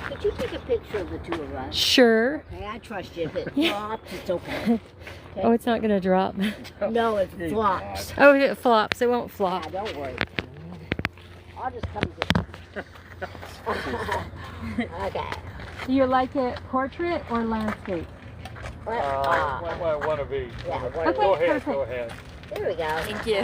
Could you take a picture of the two of us? Sure. Okay, I trust you. If it flops, it's okay. Okay? Oh, it's not gonna drop. No, it flops. Oh, it flops. It won't flop. Yeah, don't worry. I'll just come get Okay. Do you like it portrait or landscape? One of each. Yeah, Okay, Go ahead, perfect. go ahead. There we go. Thank you.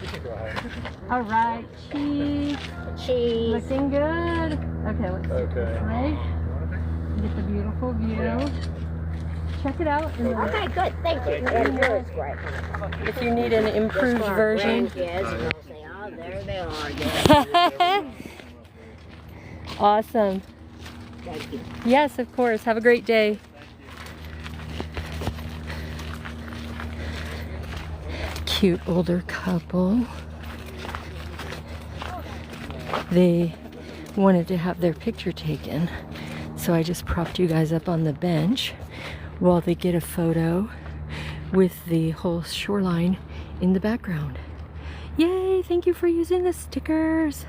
You can go ahead. All right, cheese. Cheese. Looking good. Okay, let's Okay. right. Get the beautiful view. Check it out. And Okay, good. Thank you. Thank you. That's great. if you need an improved Just for our version. grandkids, and they'll say, oh, there they are. Yeah. Awesome. Thank you. Yes, of course. Have a great day. Cute older couple. They wanted to have their picture taken, so I just propped you guys up on the bench while they get a photo with the whole shoreline in the background. Yay! Thank you for using the stickers.